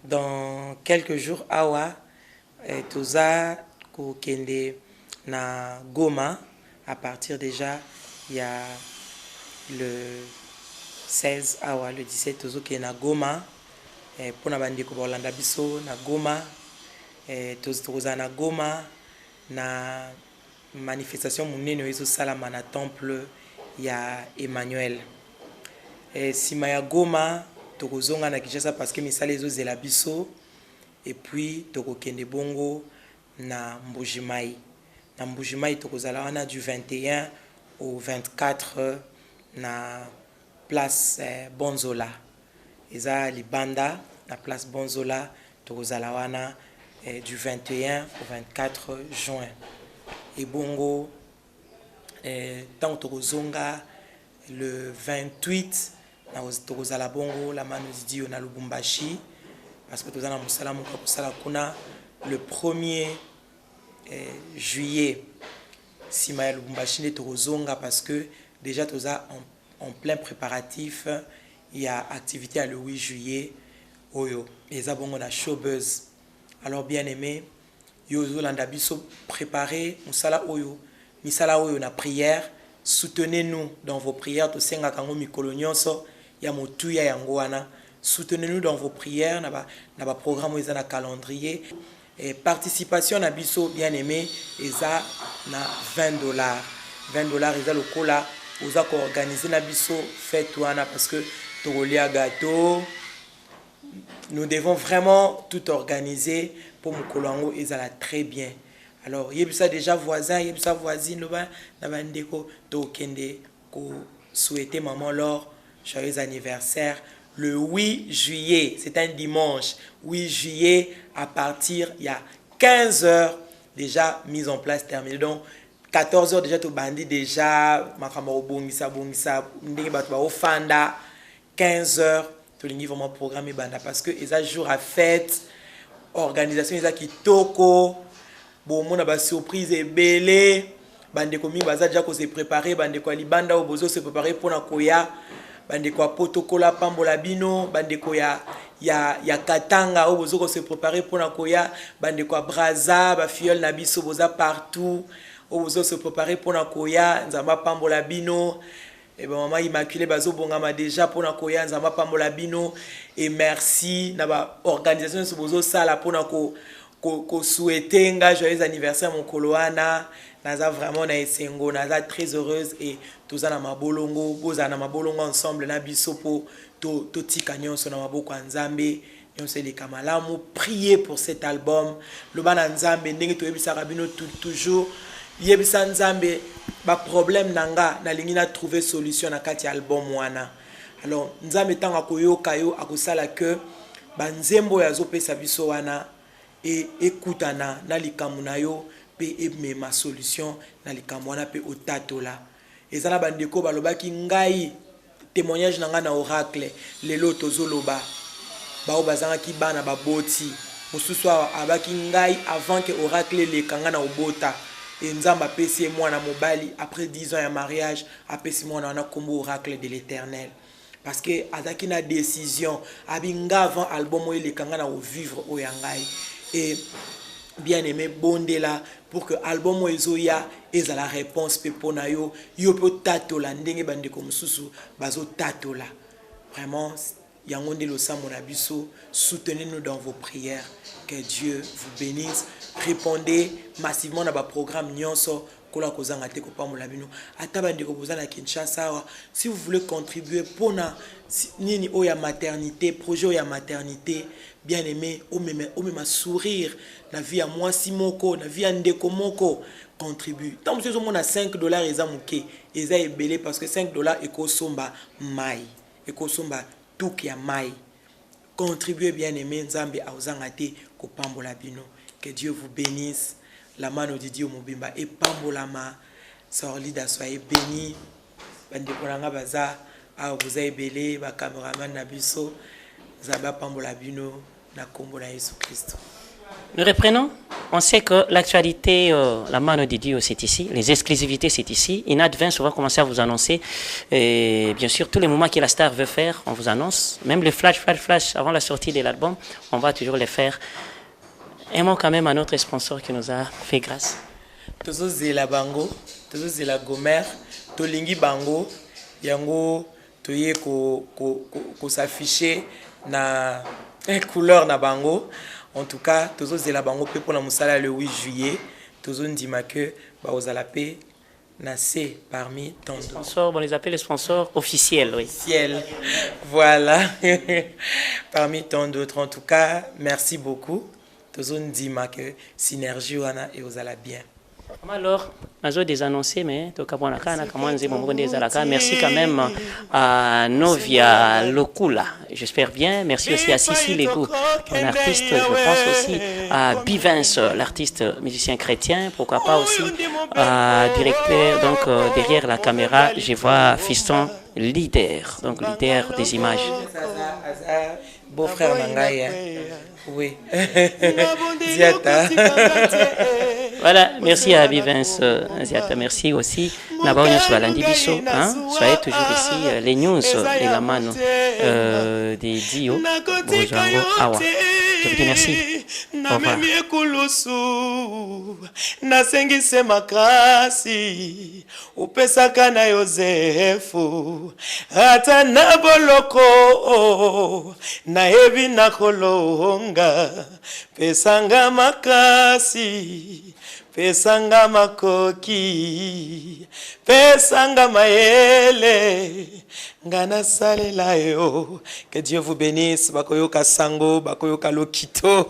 dans quelques jours, Awa, tout ça, Kende na Goma, à partir déjà, il y a le 16 Awa, le 17, tout ça qui est na Goma. Pour nabandi ko Orlando biso na Goma toza na Goma na manifestation munene ezo salama na temple ya Emmanuel sima ya Goma tokozonga na Kinshasa parce que misala ezo zela biso et puis tokokende bongo na Mbujimai tokozala wana du 21 au 24 na place Bonzola eza libanda la place Bonzola tokozala wana du 21 au 24 juin et bongo tant tokozonga le 28 na tokozala bongo la Mano Didio na Lubumbashi parce que tozana musala moko kusala kuna le 1er juillet sima ya Lubumbashi nde tokozonga parce que déjà toza en plein préparatif. Il y a activité le 8 juillet oyo eza bongo na showbuzz. Alors bien aimé yozo landa biso préparer musala oyo na prière. Soutenez-nous dans vos prières. Tosenga kango mikolo nyonso ya motuya yango wana. Soutenez-nous dans vos prières. Na ba programme eza na calendrier. Et participation na biso bien aimé eza na $20. $20 eza lokola oza ko organiser na biso fête wana parce que tokolia gâteau. Nous devons vraiment tout organiser pour mokolo yango ezala très bien. Alors, yebisa déjà voisin, yebisa voisine, na bandeko to kende ko souhaiter maman Laure joyeux anniversaire le 8 juillet, c'est un dimanche. 8 juillet à partir il y a 15 heures déjà mise en place terminée. Donc 14 heures déjà to bandi déjà makambo bongisa ndenge bato ba ofanda 15 heures to lingi vraiment programmer banda parce que eza jour à fête, organisation eza kitoko. Bon, on a ba surprise ebele bandeko mi baza déjà ko se préparer bandeko libanda o bozo se préparer pour na koya bandeko potokola pambola bino bandeko ya katanga o bozo ko se préparer pour na koya bandeko braza ba fiole na biso boza partout o bozo se préparer pour na koya nzamba pambola bino et ben maman immaculée bazo bongama déjà pour na koya nzamba pambola bino et merci na ba organisation se bozo sala pour na ko souhaiter un joyeux anniversaire mon koloana naza vraiment na esengo naza très heureuse et tous na mabolongo boza na mabolongo ensemble na biso po to tika nyonso na maboko nzambe nyonso le kamalamu prier pour cet album le bana nzambe ndenge to yebisa rabino toujours yebisa nzambe ba problème nanga na lingi na trouver solution na kati album wana. Alors nzambe tanga koyoka yo akosala que banzembo ya zo pesa biso wana et écoutana na likambo na yo pe ma solution na likambo wana pe otatola ezala bandeko balobaki ngai témoignage nanga na oracle lelo tozoloba bao bazangaki bana baboti mosusu abaki ngai avant que oracle le kanga na obota et nzamba pesi mwana mobali après 10 ans ya mariage apesi mwana wana kombo oracle de l'Éternel parce que azaki na décision abinga avant album oyo le kanga na vivre oyangai. Et bien aimé bondela pour que album ezoya eza la réponse pe pona yo po tatola ndenge bandeko mususu bazo tatola vraiment yango ndelo sambo na biso. Soutenez-nous dans vos prières, que Dieu vous bénisse. Répondez massivement na ba programme nyonso kola kozanga te ko pamola bino ata bandeko bozana Kinshasa. Si vous voulez contribuer pona nini oya maternité projet oya maternité bien aimé o même sourire na vie à moi si moko na vie ndeko moko contribue tant que vous avez $5 eza muke eza ebele parce que $5 ekosomba mai ekosomba tuki ya mai. Contribuez bien aimé nzambe auzanga te ko pambola bino. Que Dieu vous bénisse. La mano de Dieu mobimba et pambolama Sorlida soyez béni bandeko nanga baza a vous avez belé ba cameraman na biso zaba pambola bino na kombo na Jésus Christ. Nous reprenons. On sait que l'actualité, la mano de Dieu, c'est ici. Les exclusivités, c'est ici. Inad 20, on va commencer à vous annoncer. Et bien sûr, tous les moments que la star veut faire, on vous annonce. Même les flash, avant la sortie de l'album, on va toujours les faire. Aimons quand même à notre sponsor qui nous a fait grâce. Tozo zela bango, tozo zela gomer, tolingi bango, yango toye ko s'afficher na couleur na bango. En tout cas, tozo zela bango pe pour la musala le 8 juillet, tozo ndima que ba ozala pe na C parmi tant d'autres. Sponsors, on les appelle les sponsors officiels, oui. Officiels. Voilà. Parmi tant d'autres. En tout cas, merci beaucoup. Tozo ndima que synergie wana et ozala bien. Alors, Nazo des annoncés, mais merci quand même à Novia Lokula, j'espère bien. Merci aussi à Sissi Lego, un artiste, je pense aussi à Bivens, l'artiste musicien chrétien. Pourquoi pas aussi à directeur, donc derrière la caméra, je vois Fiston leader, donc leader des images. Beau-frère Nangaï, oui. Ziata. Voilà, merci à Vivens Ziata, merci aussi. D'abord, nous sommes à l'Andibiso, soyez toujours ici, les news, les gamano, des Dio, Bojango, Awa. Je vous dis merci. Au revoir. Nasengise makasi upesaka na Yosefu ata na boloko na ebi na kolonga pesanga makasi pesanga makoki pesanga maele ngana salela yo. Que Dieu vous bénisse. Bakoyoka sango bakoyoka lokito.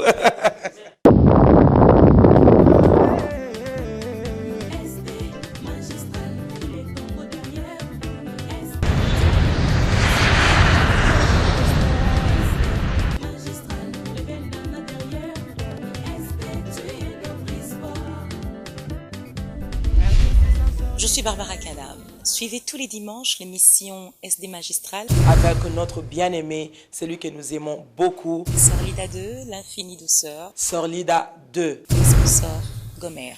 Je suis Barbara Kadam. Suivez tous les dimanches l'émission SD Magistral. Avec notre bien-aimé, celui que nous aimons beaucoup, Sœur Lida 2, l'infinie douceur. Sœur Lida 2. Le sponsor Gomer.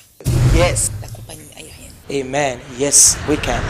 Yes. La compagnie aérienne. Amen. Yes, we can.